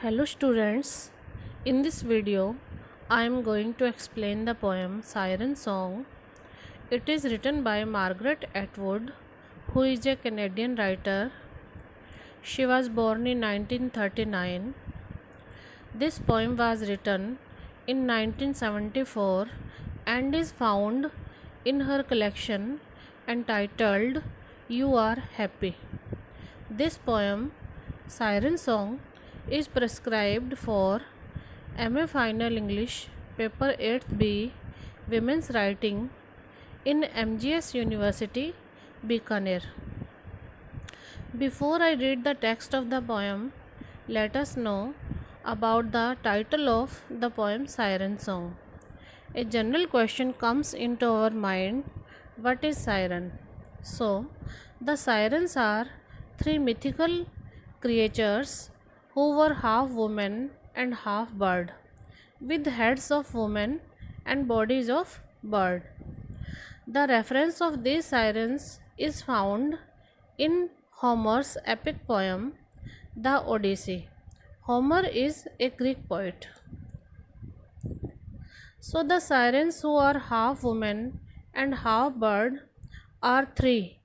Hello students, in this video I am going to explain the poem Siren Song. It is written by Margaret Atwood, who is a Canadian writer. She was born in 1939. This poem was written in 1974 and is found in her collection entitled You Are Happy. This poem, Siren Song, is prescribed for MA Final English Paper 8th B Women's Writing in MGS University, Bikaner. Before I read the text of the poem, let us know about the title of the poem Siren Song. A general question comes into our mind: what is siren? So, the sirens are three mythical creatures who were half woman and half bird, with heads of woman and bodies of bird. The reference of these sirens is found in Homer's epic poem, The Odyssey. Homer is a Greek poet. So the sirens who are half woman and half bird are three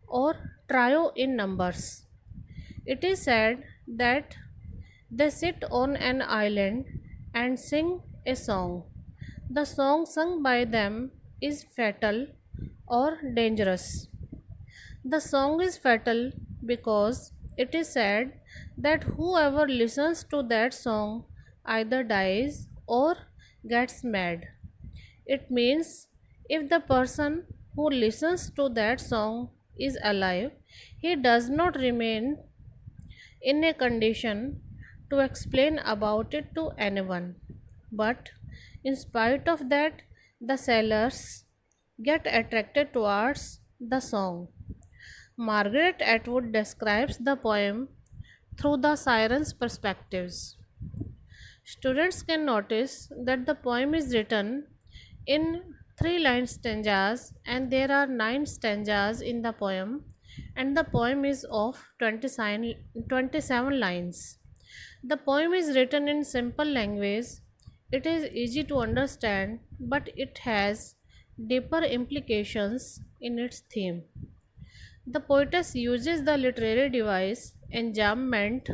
or trio in numbers. It is said that they sit on an island and sing a song. The song sung by them is fatal or dangerous. The song is fatal because it is said that whoever listens to that song either dies or gets mad. It means if the person who listens to that song is alive, he does not remain in a condition to explain about it to anyone. But in spite of that, the sailors get attracted towards the song. Margaret Atwood describes the poem through the siren's perspectives. Students can notice that the poem is written in three line stanzas and there are 9 stanzas in the poem, and the poem is of 27 lines. The poem is written in simple language. It is easy to understand, but it has deeper implications in its theme. The poetess uses the literary device enjambment,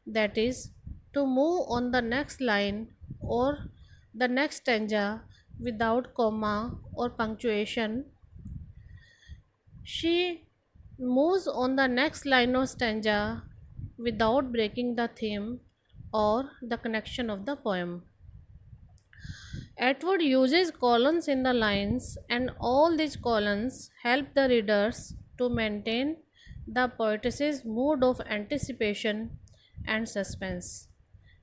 that is, to move on the next line or the next stanza without comma or punctuation. She moves on the next line or stanza without breaking the theme or the connection of the poem. Atwood uses colons in the lines, and all these colons help the readers to maintain the poetess's mood of anticipation and suspense.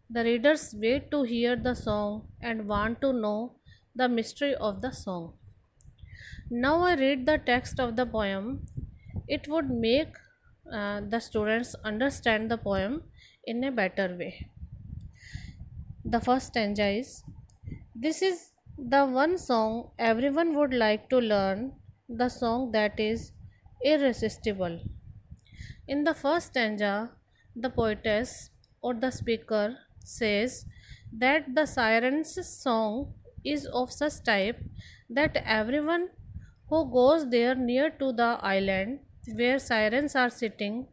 The readers wait to hear the song and want to know the mystery of the song. Now I read the text of the poem. It would make the students understand the poem in a better way. The first stanza is: this is the one song everyone would like to learn, the song that is irresistible. In the first stanza, the poetess or the speaker says that the siren's song is of such type that everyone who goes there near to the island where sirens are sitting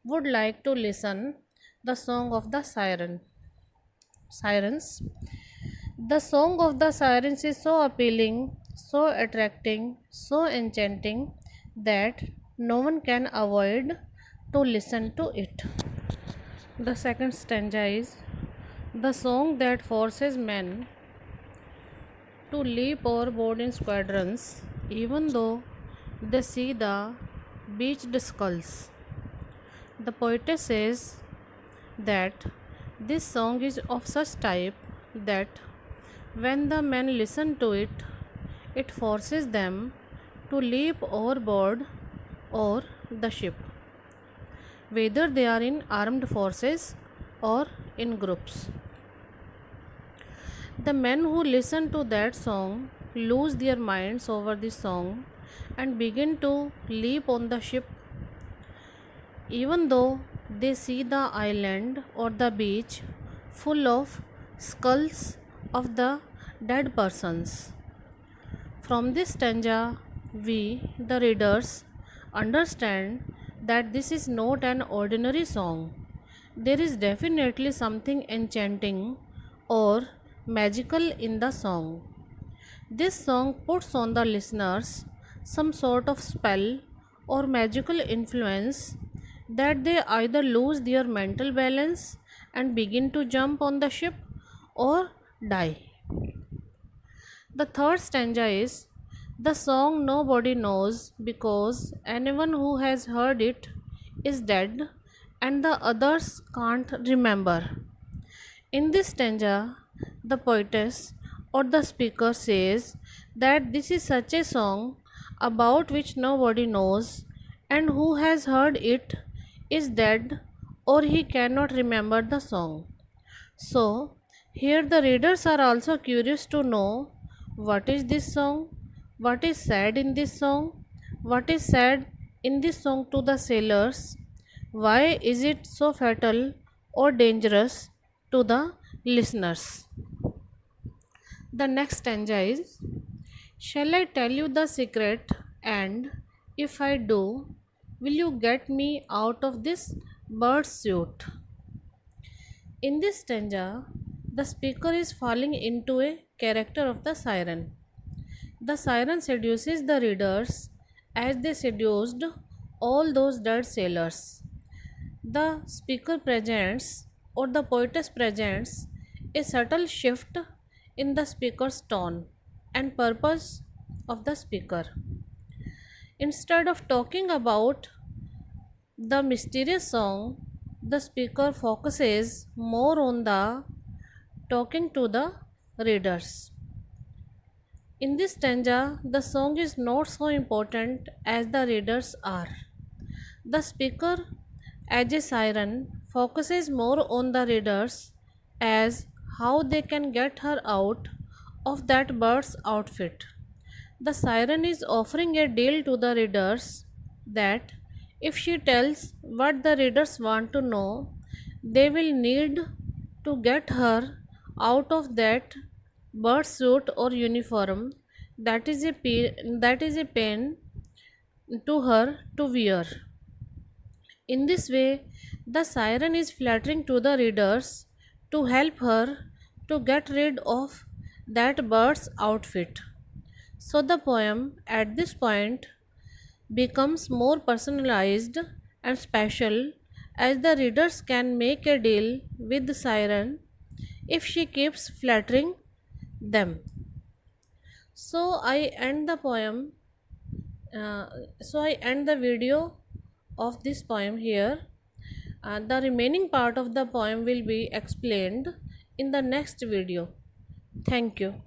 would like to listen the song of the sirens. The song of the sirens is so appealing, so attracting, so enchanting that no one can avoid to listen to it. The second stanza is the song that forces men to leap overboard in squadrons, even though they see the beached skulls. The poetess says that this song is of such type that when the men listen to it, it forces them to leap overboard or the ship, whether they are in armed forces or in groups. The men who listen to that song lose their minds over the song and begin to leap on the ship, even though They see the island or the beach full of skulls of the dead persons. From this stanza, we, the readers, understand that this is not an ordinary song. There is definitely something enchanting or magical in the song. This song puts on the listeners some sort of spell or magical influence that they either lose their mental balance and begin to jump on the ship or die. The third stanza is the song nobody knows because anyone who has heard it is dead and the others can't remember. In this stanza, the poetess or the speaker says that this is such a song about which nobody knows, and who has heard it is dead or he cannot remember the song. So, here the readers are also curious to know what is this song, what is said in this song, what is said in this song to the sailors, why is it so fatal or dangerous to the listeners. The next stanza is, shall I tell you the secret? And if I do, will you get me out of this bird suit? In this stanza, the speaker is falling into a character of the siren. The siren seduces the readers as they seduced all those dead sailors. The speaker presents, or the poetess presents, a subtle shift in the speaker's tone and purpose of the speaker. Instead of talking about the mysterious song, the speaker focuses more on the talking to the readers. In this stanza, the song is not so important as the readers are. The speaker, as a siren, focuses more on the readers as how they can get her out of that bird's outfit. The siren is offering a deal to the readers that if she tells what the readers want to know, they will need to get her out of that bird suit or uniform that is a pain to her to wear. In this way, the siren is flattering to the readers to help her to get rid of that bird's outfit. So the poem at this point becomes more personalized and special as the readers can make a deal with the siren if she keeps flattering them. So I end the poem. So I end the video of this poem here. The remaining part of the poem will be explained in the next video. Thank you.